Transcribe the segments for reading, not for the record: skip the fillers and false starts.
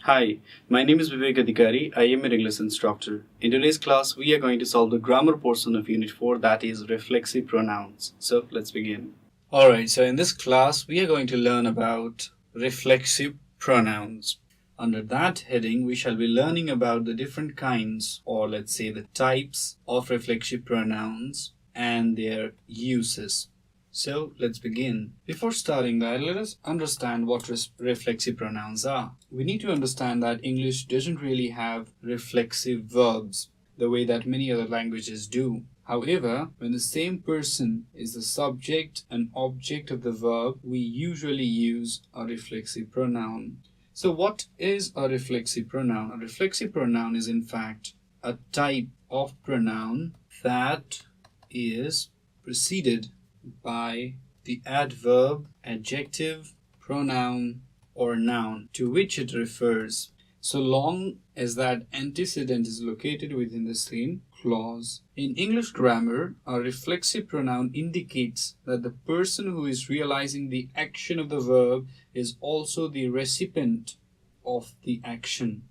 Hi, my name is Bibek Adhikari. I am an English instructor. In today's class, we are going to solve the grammar portion of Unit 4, that is reflexive pronouns. So let's begin. Alright, so in this class, we are going to learn about reflexive pronouns. Under that heading, we shall be learning about the different kinds, or let's say the types of reflexive pronouns and their uses. So let's begin. Before starting that, let us understand what reflexive pronouns are. We need to understand that English doesn't really have reflexive verbs the way that many other languages do. However, when the same person is the subject and object of the verb, we usually use a reflexive pronoun. So what is a reflexive pronoun? A reflexive pronoun is in fact a type of pronoun that is preceded by the adverb, adjective, pronoun, or noun to which it refers, so long as that antecedent is located within the same clause. In English grammar, a reflexive pronoun indicates that the person who is realizing the action of the verb is also the recipient of the action.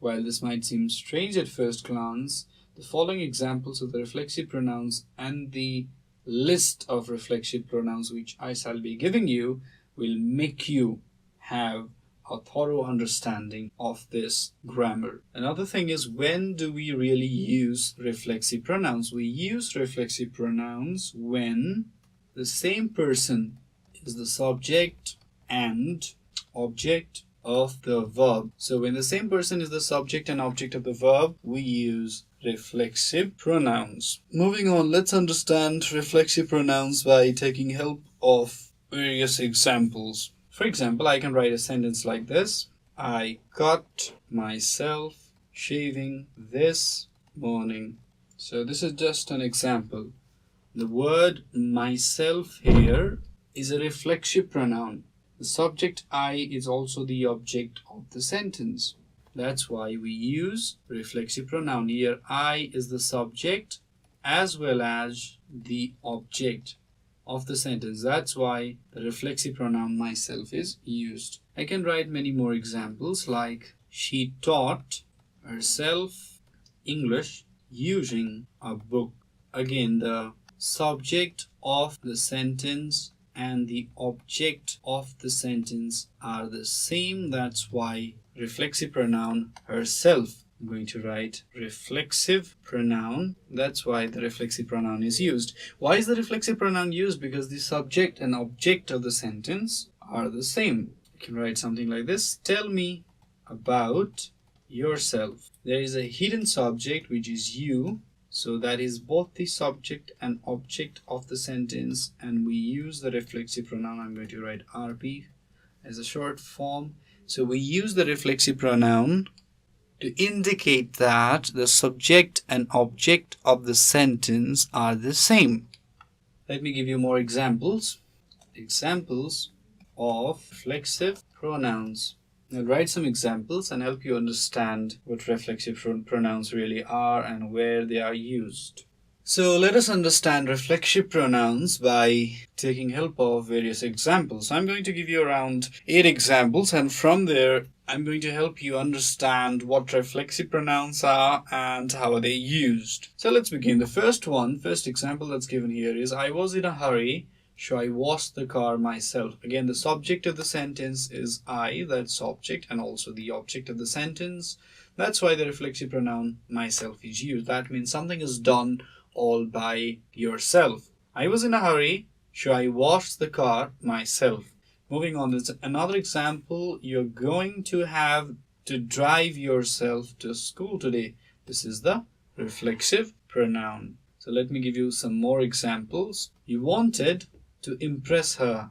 While this might seem strange at first glance, the following examples of the reflexive pronouns and the list of reflexive pronouns which I shall be giving you will make you have a thorough understanding of this grammar. Another thing is, when do we really use reflexive pronouns? We use reflexive pronouns when the same person is the subject and object of the verb. So when the same person is the subject and object of the verb, we use reflexive pronouns. Moving on, let's understand reflexive pronouns by taking help of various examples. For example, I can write a sentence like this: I cut myself shaving this morning. So this is just an example. The word myself here is a reflexive pronoun. The subject I is also the object of the sentence. That's why we use reflexive pronoun. Here I is the subject as well as the object of the sentence. That's why the reflexive pronoun myself is used. I can write many more examples like she taught herself English using a book. Again, the subject of the sentence and the object of the sentence are the same. That's why reflexive pronoun herself. I'm going to write reflexive pronoun. That's why the reflexive pronoun is used. Why is the reflexive pronoun used? Because the subject and object of the sentence are the same. You can write something like this: tell me about yourself. There is a hidden subject which is you. So that is both the subject and object of the sentence, and we use the reflexive pronoun. I'm going to write RP as a short form. So we use the reflexive pronoun to indicate that the subject and object of the sentence are the same. Let me give you more examples. Examples of reflexive pronouns. I'll write some examples and help you understand what reflexive pronouns really are and where they are used. So let us understand reflexive pronouns by taking help of various examples. I'm going to give you around 8 examples, and from there I'm going to help you understand what reflexive pronouns are and how are they used. So let's begin. The first example that's given here is I was in a hurry, so I washed the car myself. Again, the subject of the sentence is I, that's subject, and also the object of the sentence. That's why the reflexive pronoun myself is used. That means something is done all by yourself. I was in a hurry, so I washed the car myself. Moving on, there's another example. You're going to have to drive yourself to school today. This is the reflexive pronoun. So let me give you some more examples. He wanted to impress her,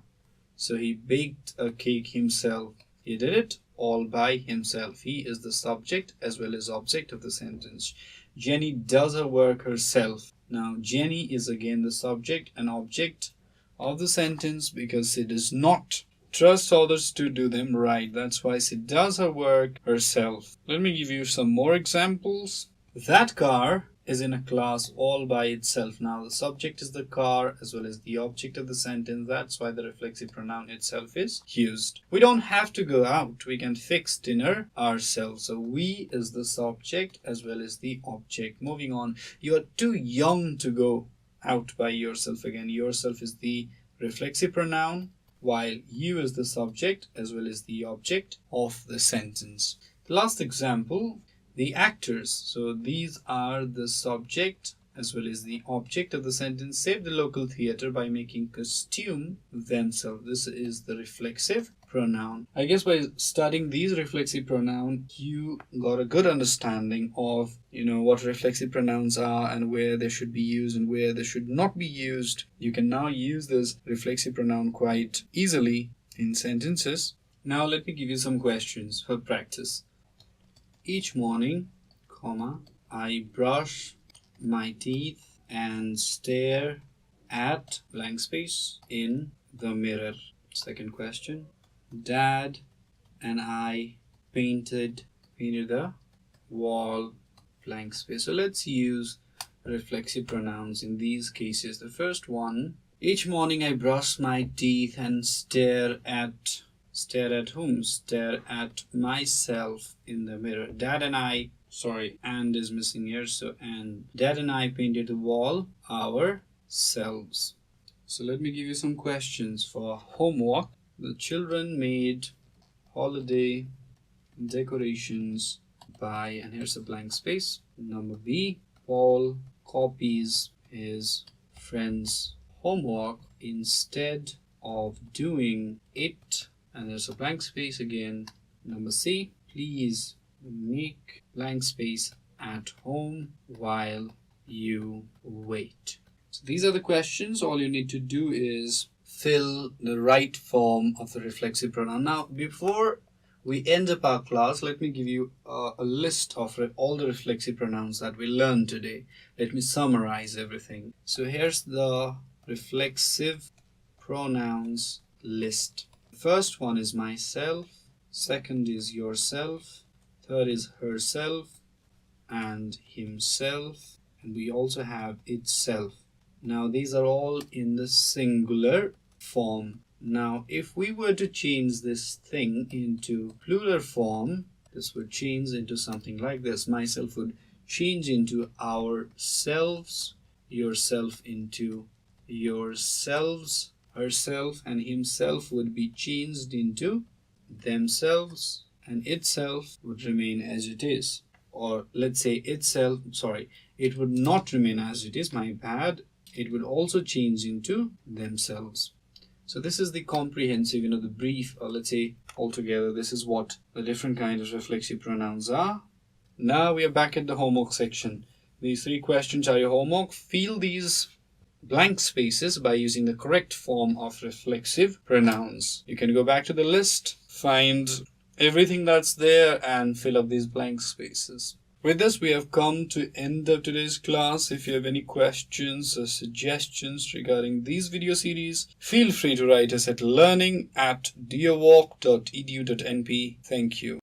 so he baked a cake himself. He did it all by himself. He is the subject as well as object of the sentence. Jenny does her work herself. Now Jenny is again the subject and object of the sentence because she does not trust others to do them right. That's why she does her work herself. Let me give you some more examples. That car is in a class all by itself. Now the subject is the car as well as the object of the sentence. That's why the reflexive pronoun itself is used. We don't have to go out. We can fix dinner ourselves. So we is the subject as well as the object. Moving on. You are too young to go out by yourself. Again, yourself is the reflexive pronoun, while you is the subject as well as the object of the sentence. The last example, the actors. So these are the subject as well as the object of the sentence. Save the local theater by making costume themselves. This is the reflexive pronoun. I guess by studying these reflexive pronouns, you got a good understanding of what reflexive pronouns are and where they should be used and where they should not be used. You can now use this reflexive pronoun quite easily in sentences. Now let me give you some questions for practice. Each morning, I brush my teeth and stare at blank space in the mirror. Second question. Dad and I painted the wall, blank space. So let's use reflexive pronouns in these cases. The first one, each morning I brush my teeth and stare at whom? Stare at myself in the mirror. Dad and I, and is missing here, so and. Dad and I painted the wall ourselves. So let me give you some questions for homework. The children made holiday decorations by, and here's a blank space. Number B, Paul copies his friend's homework instead of doing it. And there's a blank space again. Number C, please make blank space at home while you wait. So these are the questions. All you need to do is fill the right form of the reflexive pronoun. Now, before we end up our class, let me give you a list of all the reflexive pronouns that we learned today. Let me summarize everything. So here's the reflexive pronouns list. First one is myself, second is yourself, third is herself and himself, and we also have itself. Now these are all in the singular form. Now if we were to change this thing into plural form, this would change into something like this. Myself would change into ourselves, yourself into yourselves, herself and himself would be changed into themselves, and itself would remain as it is. Or let's say itself, it would not remain as it is, my bad. It would also change into themselves. So this is the comprehensive, the brief, or let's say altogether, this is what the different kinds of reflexive pronouns are. Now we are back at the homework section. These 3 questions are your homework. Fill these blank spaces by using the correct form of reflexive pronouns. You can go back to the list, find everything that's there and fill up these blank spaces. With this, we have come to end of today's class. If you have any questions or suggestions regarding these video series, feel free to write us at learning@deerwalk.edu.np. Thank you.